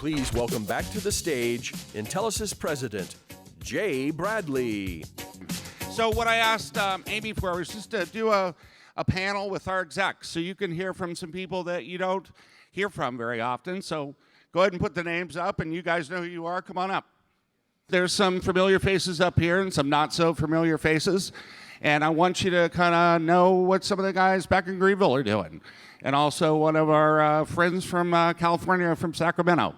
Please welcome back to the stage Intelisys President, Jay Bradley. So what I asked Amy for was just to do a panel with our execs so you can hear from some people that you don't hear from very often. So go ahead and put the names up, and you guys know who you are. Come on up. There's some familiar faces up here and some not so familiar faces. And I want you to kind of know what some of the guys back in Greenville are doing. And also one of our friends from California, from Sacramento.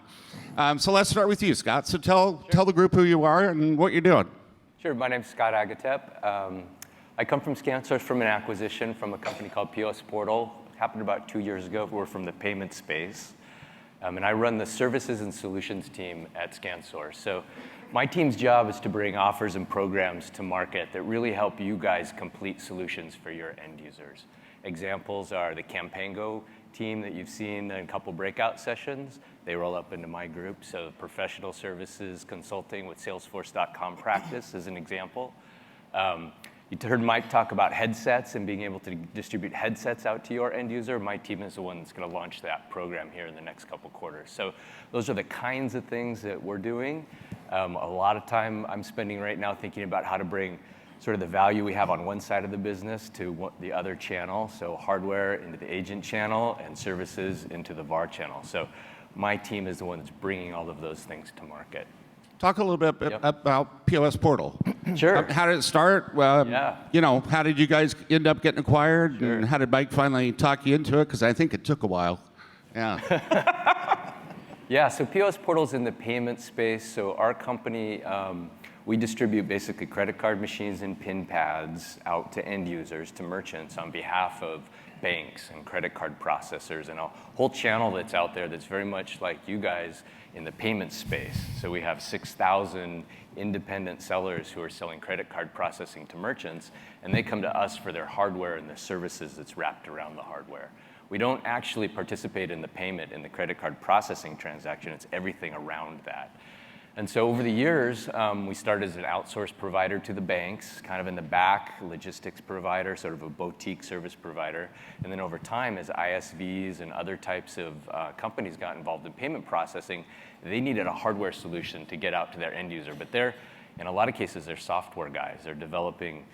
So let's start with you, Scott. So tell the group who you are and what you're doing. Sure, my name's Scott Agatep. I come from ScanSource from an acquisition from a company called POS Portal. It happened about 2 years ago. We're from the payment space. And I run the services and solutions team at ScanSource. So my team's job is to bring offers and programs to market that really help you guys complete solutions for your end users. Examples are the Campango team that you've seen in a couple breakout sessions. They roll up into my group. So professional services consulting with Salesforce.com practice is an example. You heard Mike talk about headsets and being able to distribute headsets out to your end user. My team is the one that's going to launch that program here in the next couple quarters. So those are the kinds of things that we're doing. A lot of time I'm spending right now thinking about how to bring sort of the value we have on one side of the business to the other channel. So hardware into the agent channel and services into the VAR channel. So my team is the one that's bringing all of those things to market. Talk a little bit about POS Portal. Sure. How did it start? You know, how did you guys end up getting acquired? Sure. And how did Mike finally talk you into it? Because I think it took a while. Yeah. Yeah, so POS Portal's in the payment space. So our company, we distribute basically credit card machines and PIN pads out to end users, to merchants on behalf of banks and credit card processors and a whole channel that's out there that's very much like you guys in the payment space. So we have 6,000 independent sellers who are selling credit card processing to merchants, and they come to us for their hardware and the services that's wrapped around the hardware. We don't actually participate in the payment in the credit card processing transaction. It's everything around that. And so over the years, we started as an outsourced provider to the banks, kind of in the back, logistics provider, sort of a boutique service provider. And then over time, as ISVs and other types of companies got involved in payment processing, they needed a hardware solution to get out to their end user. But in a lot of cases, they're software guys. They're developing,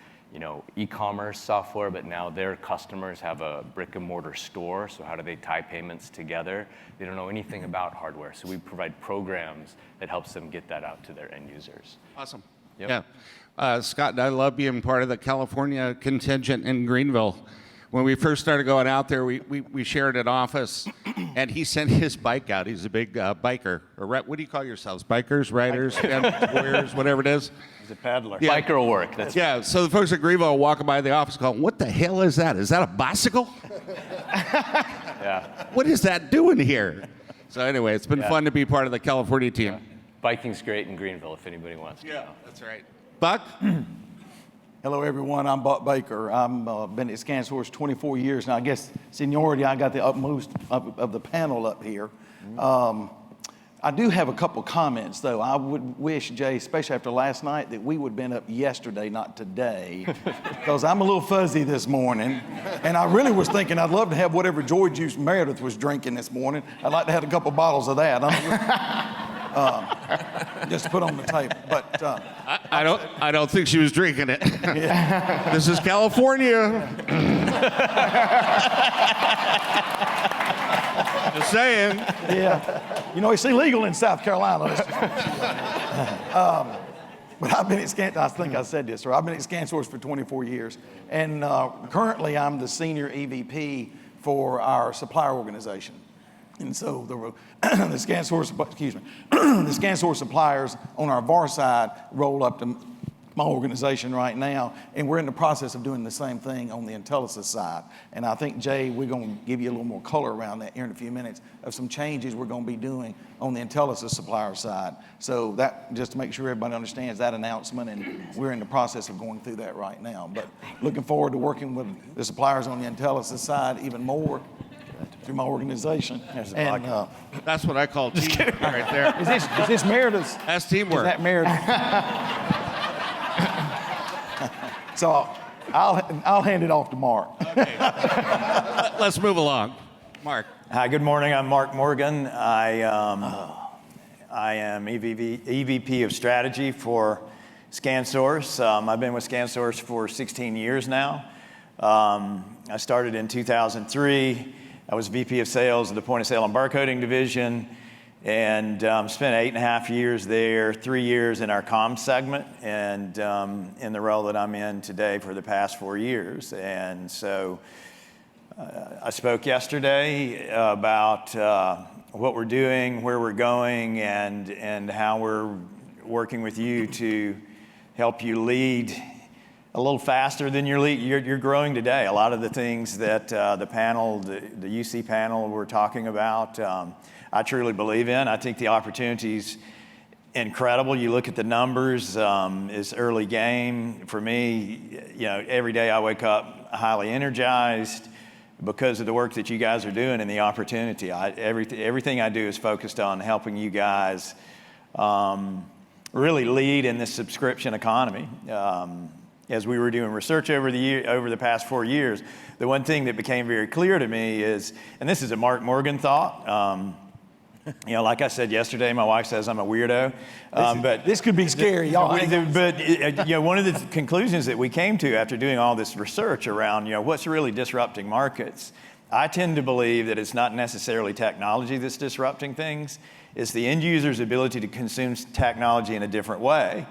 e-commerce software, but now their customers have a brick and mortar store. So how do they tie payments together? They don't know anything about hardware. So we provide programs that helps them get that out to their end users. Awesome. Yep. Yeah. Scott, I love being part of the California contingent in Greenville. When we first started going out there, we shared an office, and he sent his bike out. He's a big biker. Or what do you call yourselves? Bikers, riders, warriors, whatever it is? He's a paddler. Yeah. Biker will work. That's So the folks at Greenville walking by the office going, what the hell is that? Is that a bicycle? Yeah. What is that doing here? So anyway, it's been fun to be part of the California team. Yeah. Biking's great in Greenville if anybody wants to know. That's right. Buck? Hello, everyone. I'm Buck Baker. I've been at ScanSource 24 years now. I guess seniority, I got the utmost of the panel up here. I do have a couple comments, though. I would wish, Jay, especially after last night, that we would have been up yesterday, not today, because I'm a little fuzzy this morning. And I really was thinking I'd love to have whatever joy juice Meredith was drinking this morning. I'd like to have a couple bottles of that. Just to put on the table. But I don't think she was drinking it. This is California. Just saying. Yeah. It's illegal in South Carolina. But I've been at I think I said this, or I've been at ScanSource for 24 years. And currently I'm the senior EVP for our supplier organization. And so the ScanSource suppliers on our VAR side roll up to my organization right now, and we're in the process of doing the same thing on the Intelisys side. And I think, Jay, we're going to give you a little more color around that here in a few minutes of some changes we're going to be doing on the Intelisys supplier side. So that, just to make sure everybody understands that announcement, and we're in the process of going through that right now. But looking forward to working with the suppliers on the Intelisys side even more through my organization. And that's what I call teamwork right there. Is this Meredith's? That's teamwork. Is that Meredith? So I'll hand it off to Mark. Okay. Let's move along. Mark. Hi, good morning. I'm Mark Morgan. I I am EVP of Strategy for ScanSource. I've been with ScanSource for 16 years now. I started in 2003. I was VP of Sales of the Point of Sale and Barcoding Division, and spent 8.5 years there, 3 years in our comms segment, and in the role that I'm in today for the past 4 years. And so I spoke yesterday about what we're doing, where we're going, and how we're working with you to help you lead a little faster than you're growing today. A lot of the things that the panel, the UC panel, we're talking about, I truly believe in. I think the opportunity's incredible. You look at the numbers, it's early game. For me, every day I wake up highly energized because of the work that you guys are doing and the opportunity. Everything I do is focused on helping you guys really lead in this subscription economy. As we were doing research over the past 4 years, the one thing that became very clear to me is, and this is a Mark Morgan thought, like I said yesterday, my wife says I'm a weirdo, but This could be scary, y'all. But one of the conclusions that we came to after doing all this research around, what's really disrupting markets, I tend to believe that it's not necessarily technology that's disrupting things. It's the end user's ability to consume technology in a different way.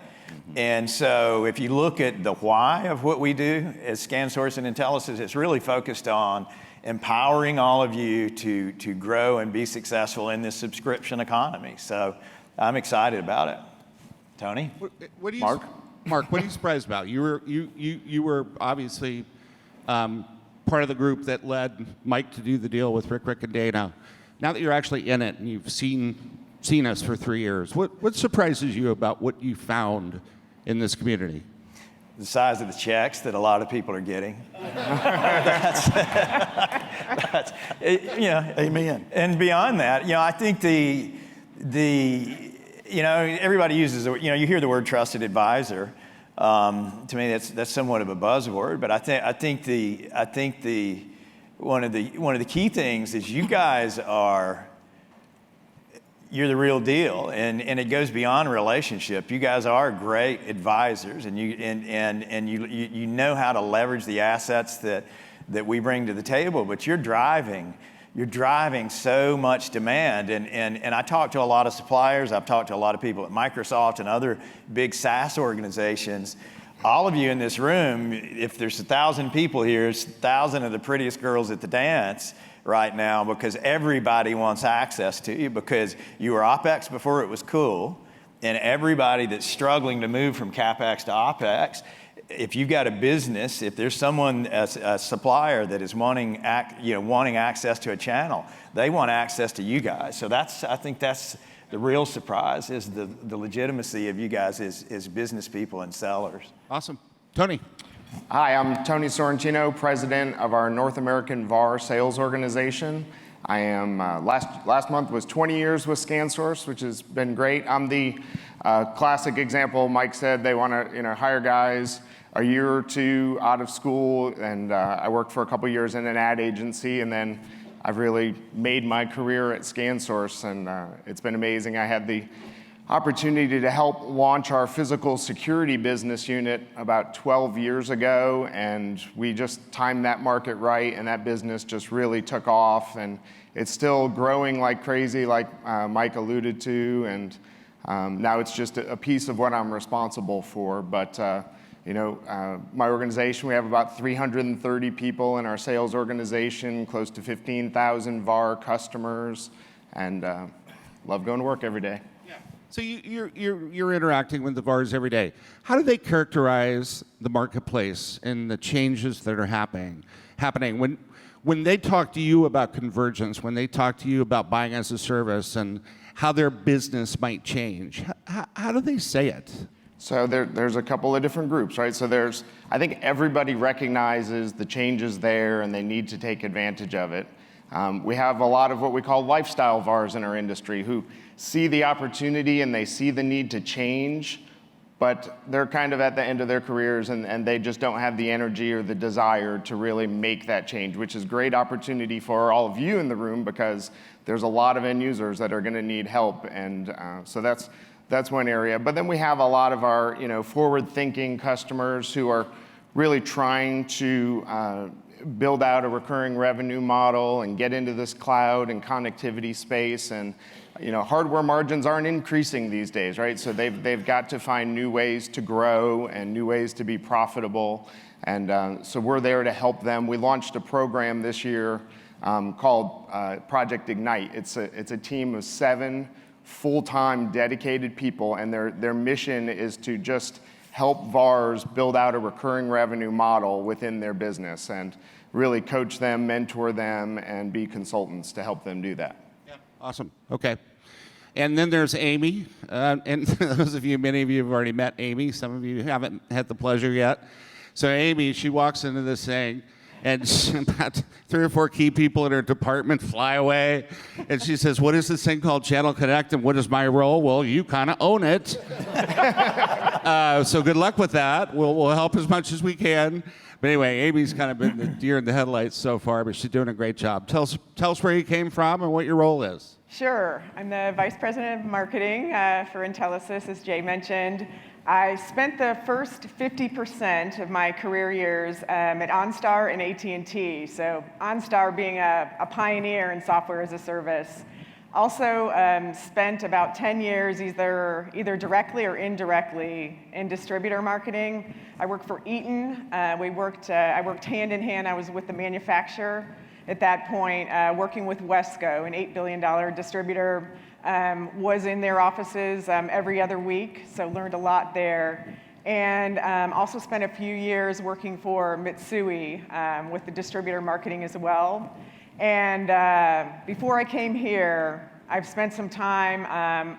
And so if you look at the why of what we do as ScanSource and Intelisys, it's really focused on empowering all of you to grow and be successful in this subscription economy. So I'm excited about it. Tony? What do you, Mark? Mark, what are you surprised about? You were obviously part of the group that led Mike to do the deal with Rick and Dana. Now that you're actually in it and you've seen us for 3 years, what surprises you about what you found in this community? The size of the checks that a lot of people are getting. Amen. And beyond that, I think everybody uses the, you hear the word trusted advisor. To me, that's somewhat of a buzzword, but I think one of the key things is you guys you're the real deal, and it goes beyond relationship. You guys are great advisors, and you know how to leverage the assets that we bring to the table. But you're driving so much demand, and I talk to a lot of suppliers. I've talked to a lot of people at Microsoft and other big SaaS organizations. All of you in this room, if there's 1,000 people here, it's 1,000 of the prettiest girls at the dance right now, because everybody wants access to you, because you were OpEx before it was cool, and everybody that's struggling to move from CapEx to OpEx, if you've got a business, if there's someone, a supplier that is wanting access to a channel, they want access to you guys. So I think that's the real surprise, is the legitimacy of you guys as business people and sellers. Awesome. Tony. Hi, I'm Tony Sorrentino, president of our North American VAR sales organization. I am, last month was 20 years with ScanSource, which has been great. I'm the classic example. Mike said they want to hire guys a year or two out of school, and I worked for a couple years in an ad agency, and then I've really made my career at ScanSource, and it's been amazing. I had the opportunity to help launch our physical security business unit about 12 years ago, and we just timed that market right, and that business just really took off, and it's still growing like crazy, like Mike alluded to, and now it's just a piece of what I'm responsible for. But my organization, we have about 330 people in our sales organization, close to 15,000 VAR customers, and love going to work every day. So you're interacting with the VARs every day. How do they characterize the marketplace and the changes that are happening? When they talk to you about convergence, when they talk to you about buying as a service and how their business might change, how do they say it? So there's a couple of different groups, right? So I think everybody recognizes the changes there and they need to take advantage of it. We have a lot of what we call lifestyle VARs in our industry who see the opportunity and they see the need to change, but they're kind of at the end of their careers and they just don't have the energy or the desire to really make that change, which is great opportunity for all of you in the room, because there's a lot of end users that are going to need help, and so that's one area. But then we have a lot of our forward-thinking customers who are really trying to build out a recurring revenue model and get into this cloud and connectivity space. And hardware margins aren't increasing these days, right? So they've got to find new ways to grow and new ways to be profitable. And so we're there to help them. We launched a program this year called Project Ignite. It's a team of 7 full-time dedicated people, and their mission is to just help VARs build out a recurring revenue model within their business and really coach them, mentor them, and be consultants to help them do that. Yeah. Awesome. Okay. And then there's Amy. And many of you have already met Amy. Some of you haven't had the pleasure yet. So Amy, she walks into this thing, and about 3 or 4 key people in her department fly away. And she says, what is this thing called Channel Connect, and what is my role? Well, you kind of own it. So good luck with that. We'll help as much as we can. But anyway, Amy's kind of been the deer in the headlights so far, but she's doing a great job. Tell us where you came from and what your role is. Sure. I'm the Vice President of Marketing for Intelisys, as Jay mentioned. I spent the first 50% of my career years at OnStar and AT&T. So OnStar being a pioneer in software as a service. Also spent about 10 years either directly or indirectly in distributor marketing. I worked for Eaton. I worked hand in hand. I was with the manufacturer at that point, working with Wesco, an $8 billion distributor. Was in their offices every other week, so learned a lot there. And also spent a few years working for Mitsui with the distributor marketing as well. And before I came here, I've spent some time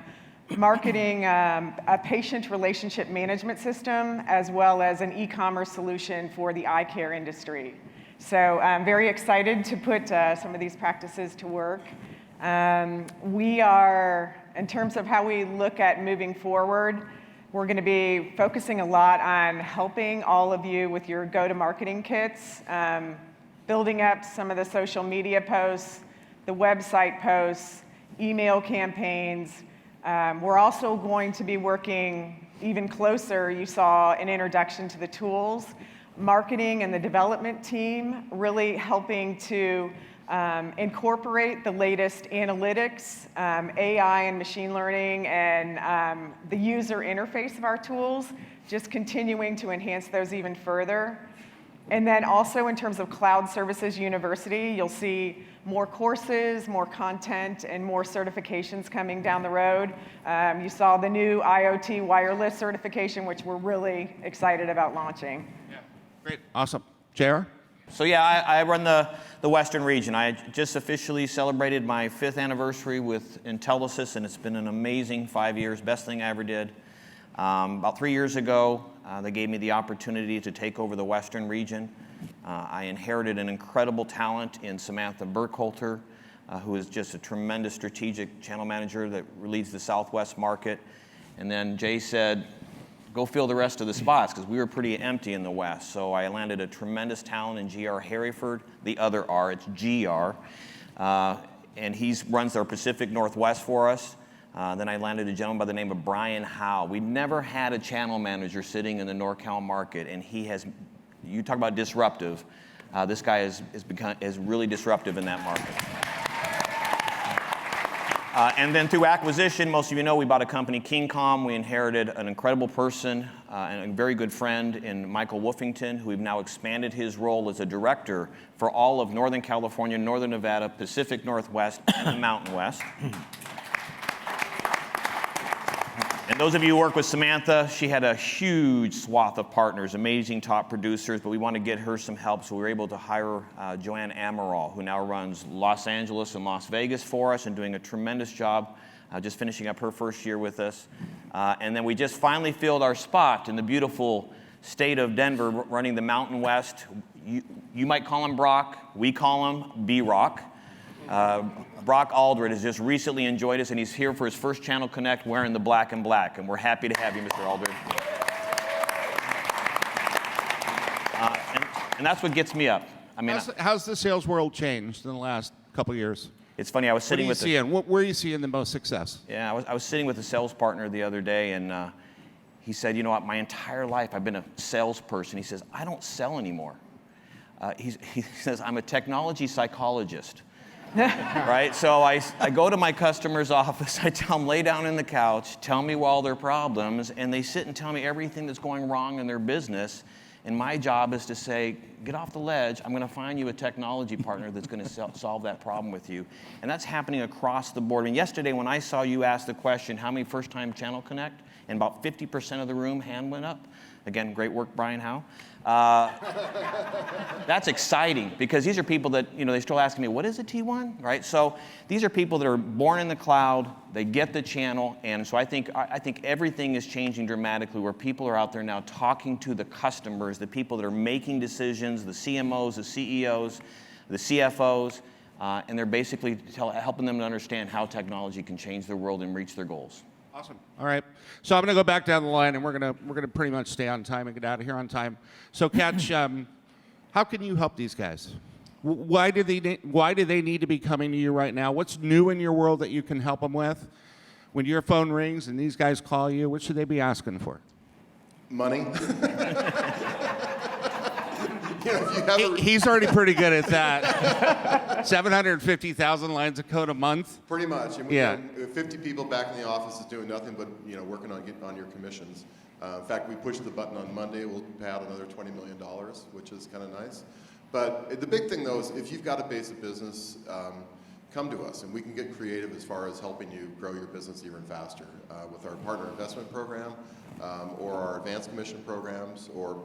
marketing a patient relationship management system as well as an e-commerce solution for the eye care industry. So I'm very excited to put some of these practices to work. We are, in terms of how we look at moving forward, we're going to be focusing a lot on helping all of you with your go-to-marketing kits, building up some of the social media posts, the website posts, email campaigns. We're also going to be working even closer. You saw an introduction to the tools. Marketing and the development team really helping to incorporate the latest analytics, AI and machine learning, and the user interface of our tools, just continuing to enhance those even further. And then also in terms of Cloud Services University, you'll see more courses, more content, and more certifications coming down the road. You saw the new IoT wireless certification, which we're really excited about launching. Yeah, great, awesome. JR? So yeah, I run the Western region. I just officially celebrated my 5th anniversary with Intelisys, and it's been an amazing 5 years, best thing I ever did. About 3 years ago, they gave me the opportunity to take over the Western region. I inherited an incredible talent in Samantha Burkholter, who is just a tremendous strategic channel manager that leads the Southwest market. And then Jay said, go fill the rest of the spots, because we were pretty empty in the West. So I landed a tremendous talent in GR Harryford, the other R, it's GR. And he runs our Pacific Northwest for us. Then I landed a gentleman by the name of Brian Howe. We never had a channel manager sitting in the NorCal market, and he has, you talk about disruptive, this guy is really disruptive in that market. And then through acquisition, most of you know, we bought a company, KingCom. We inherited an incredible person and a very good friend in Michael Woofington, who we've now expanded his role as a director for all of Northern California, Northern Nevada, Pacific Northwest, and the Mountain West. And those of you who work with Samantha, she had a huge swath of partners, amazing top producers, but we want to get her some help, so we were able to hire Joanne Amaral, who now runs Los Angeles and Las Vegas for us and doing a tremendous job, just finishing up her first year with us. And then we just finally filled our spot in the beautiful state of Denver, running the Mountain West. You might call him Brock, we call him B-Rock. Brock Aldred has just recently enjoyed us, and he's here for his first Channel Connect wearing the black and black, and we're happy to have you, Mr. Aldred. And that's what gets me up. I mean, how's the sales world changed in the last couple of years? It's funny, I was sitting with Where are you seeing the most success? Yeah, I was sitting with a sales partner the other day, and he said, you know what, my entire life I've been a salesperson. He says, I don't sell anymore. He says, I'm a technology psychologist. Right? So I go to my customer's office, I tell them, lay down in the couch, tell me all their problems, and they sit and tell me everything that's going wrong in their business. And my job is to say, get off the ledge, I'm going to find you a technology partner that's going to solve that problem with you. And that's happening across the board. And yesterday when I saw you ask the question, how many first-time channel connect? And about 50% of the room hand went up. Again, great work, Brian Howe. That's exciting because these are people that, they're still asking me, what is a T1, right? So these are people that are born in the cloud, they get the channel, and so I think everything is changing dramatically where people are out there now talking to the customers, the people that are making decisions, the CMOs, the CEOs, the CFOs, and they're basically helping them to understand how technology can change their world and reach their goals. Awesome. All right. So I'm going to go back down the line, and we're going to pretty much stay on time and get out of here on time. So, Catch, how can you help these guys? Why do they need to be coming to you right now? What's new in your world that you can help them with? When your phone rings and these guys call you, what should they be asking for? Money. He's already pretty good at that. 750,000 lines of code a month. Pretty much. And 50 people back in the office is doing nothing but working on getting on your commissions. In fact, we pushed the button on Monday. We'll pay out another $20 million, which is kind of nice. But the big thing, though, is if you've got a base of business, come to us, and we can get creative as far as helping you grow your business even faster with our partner investment program or our advanced commission programs, or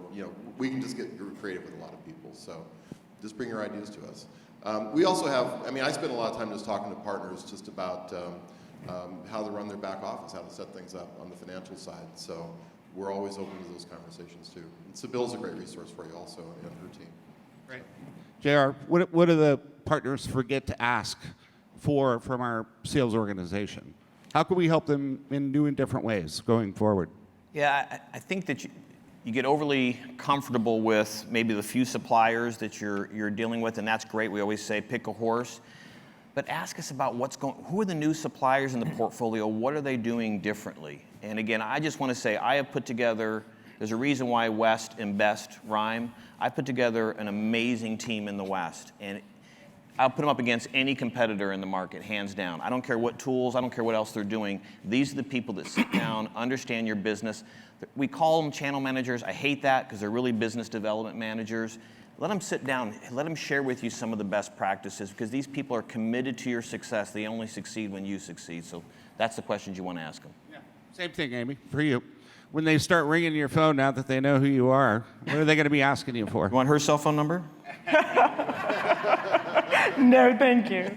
we can just get creative with a lot of people. So just bring your ideas to us. We also have, I spend a lot of time just talking to partners just about how to run their back office, how to set things up on the financial side. So we're always open to those conversations too. And Sibyl's a great resource for you also and her team. Great. JR, what do the partners forget to ask for from our sales organization? How can we help them in new and different ways going forward? Yeah, I think that you get overly comfortable with maybe the few suppliers that you're dealing with, and that's great. We always say pick a horse. But ask us about who are the new suppliers in the portfolio? What are they doing differently? And again, I just want to say I have put together, there's a reason why West and Best rhyme. I put together an amazing team in the West, and I'll put them up against any competitor in the market, hands down. I don't care what tools, I don't care what else they're doing. These are the people that sit down, understand your business. We call them channel managers. I hate that because they're really business development managers. Let them sit down, let them share with you some of the best practices because these people are committed to your success. They only succeed when you succeed. So that's the questions you want to ask them. Yeah. Same thing, Amy, for you. When they start ringing your phone now that they know who you are, what are they going to be asking you for? You want her cell phone number? No, thank you.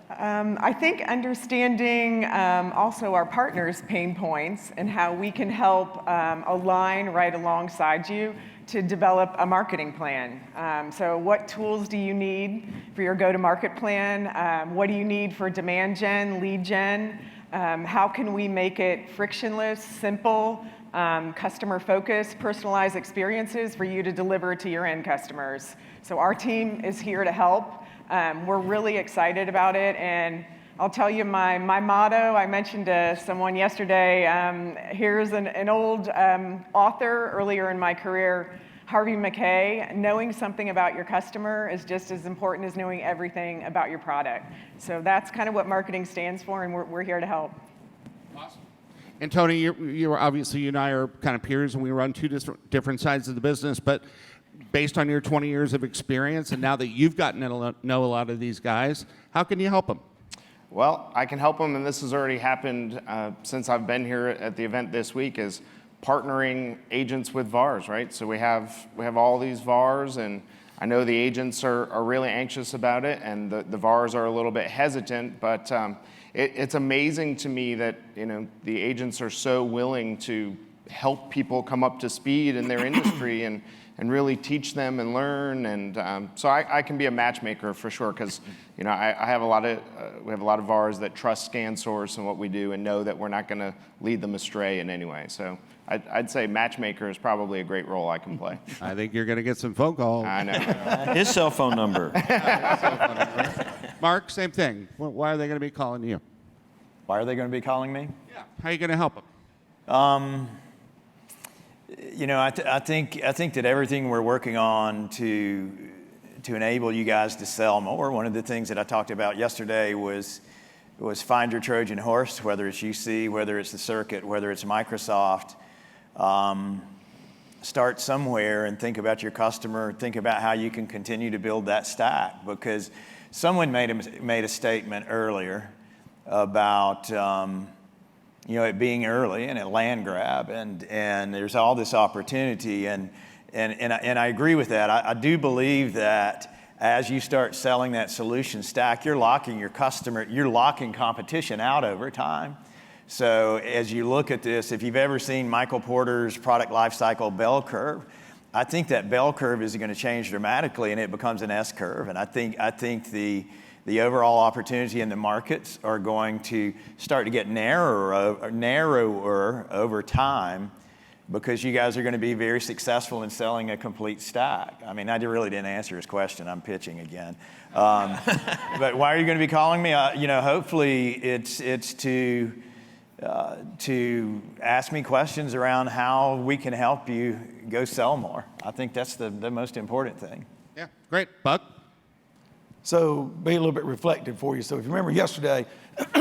I think understanding also our partners' pain points and how we can help align right alongside you to develop a marketing plan. So what tools do you need for your go-to-market plan? What do you need for demand gen, lead gen? How can we make it frictionless, simple, customer-focused, personalized experiences for you to deliver to your end customers? So our team is here to help. We're really excited about it, and I'll tell you my motto. I mentioned to someone yesterday, here's an old author earlier in my career, Harvey Mackay. Knowing something about your customer is just as important as knowing everything about your product. So that's kind of what marketing stands for, and we're here to help. Awesome. And Tony, you're obviously, you and I are kind of peers, and we run two different sides of the business, but based on your 20 years of experience, and now that you've gotten to know a lot of these guys, how can you help them? Well, I can help them, and this has already happened since I've been here at the event this week, is partnering agents with VARs, right? So we have all these VARs, and I know the agents are really anxious about it, and the VARs are a little bit hesitant, but it's amazing to me that the agents are so willing to help people come up to speed in their industry and really teach them and learn. And so I can be a matchmaker for sure, because I have we have a lot of VARs that trust ScanSource and what we do and know that we're not going to lead them astray in any way. So I'd say matchmaker is probably a great role I can play. I think you're going to get some phone calls. I know. His cell phone number. Mark, same thing. Why are they going to be calling you? Why are they going to be calling me? Yeah. How are you going to help them? You know, I think that everything we're working on to enable you guys to sell more. One of the things that I talked about yesterday was find your Trojan horse, whether it's UC, whether it's the circuit, whether it's Microsoft. Start somewhere and think about your customer. Think about how you can continue to build that stack. Because someone made a statement earlier about you know, it being early and a land grab, and there's all this opportunity, and I agree with that. I do believe that as you start selling that solution stack, you're locking your customer, you're locking competition out over time. So as you look at this, if you've ever seen Michael Porter's product lifecycle bell curve, I think that bell curve is going to change dramatically, and it becomes an S curve. And I think the overall opportunity in the markets are going to start to get narrower over time, because you guys are going to be very successful in selling a complete stack. I mean, I really didn't answer his question. I'm pitching again. But why are you going to be calling me? You know, hopefully it's to ask me questions around how we can help you go sell more. I think that's the most important thing. Yeah, great. Buck? So be a little bit reflective for you. So if you remember yesterday,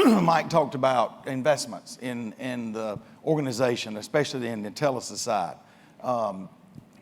Mike talked about investments in the organization, especially in the Intelisys side.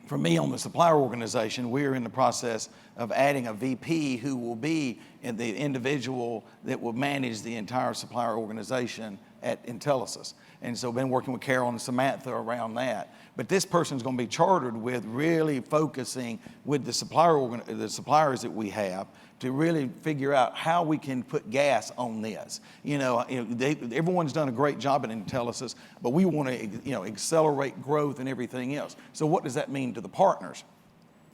For me, on the supplier organization, we're in the process of adding a VP who will be the individual that will manage the entire supplier organization at Intelisys. And so I've been working with Carol and Samantha around that. But this person's going to be chartered with really focusing with the suppliers that we have to really figure out how we can put gas on this. You know, everyone's done a great job at Intelisys, but we want to, accelerate growth and everything else. So what does that mean to the partners?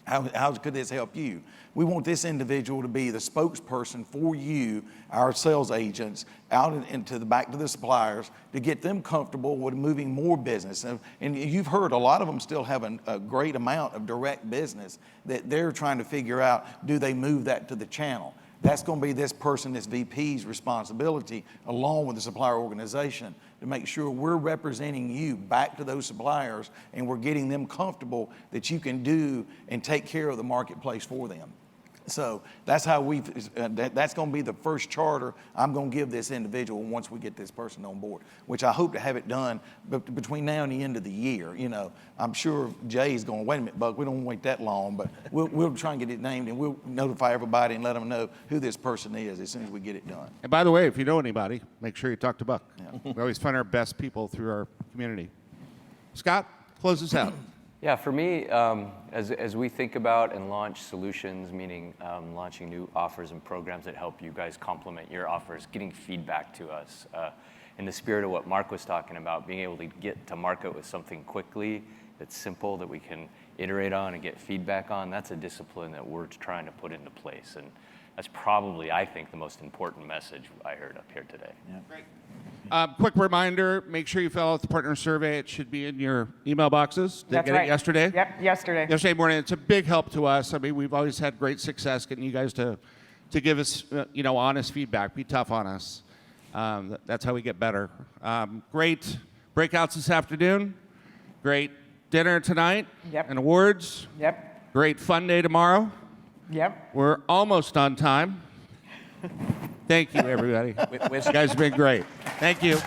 How could this help you? We want this individual to be the spokesperson for you, our sales agents, out back to the suppliers, to get them comfortable with moving more business. And you've heard a lot of them still have a great amount of direct business that they're trying to figure out, do they move that to the channel? That's going to be this VP's responsibility, along with the supplier organization, to make sure we're representing you back to those suppliers and we're getting them comfortable that you can do and take care of the marketplace for them. So that's how that's going to be the first charter I'm going to give this individual once we get this person on board, which I hope to have it done between now and the end of the year. You know, I'm sure Jay's going, wait a minute, Buck, we don't wait that long, but we'll try and get it named, and we'll notify everybody and let them know who this person is as soon as we get it done. And by the way, if you know anybody, make sure you talk to Buck. Yeah. We always find our best people through our community. Scott, close us out. Yeah, for me, as we think about and launch solutions, meaning launching new offers and programs that help you guys complement your offers, getting feedback to us, in the spirit of what Mark was talking about, being able to get to market with something quickly that's simple, that we can iterate on and get feedback on, that's a discipline that we're trying to put into place. And that's probably, I think, the most important message I heard up here today. Yeah. Great. Quick reminder, make sure you fill out the partner survey. It should be in your email boxes. Did you get it yesterday? Yep, yesterday. Yesterday morning. It's a big help to us. I mean, we've always had great success getting you guys to give us, honest feedback. Be tough on us. That's how we get better. Great breakouts this afternoon. Great dinner tonight. Yep. And awards. Yep. Great fun day tomorrow. Yep. We're almost on time. Thank you, everybody. You guys have been great. Thank you.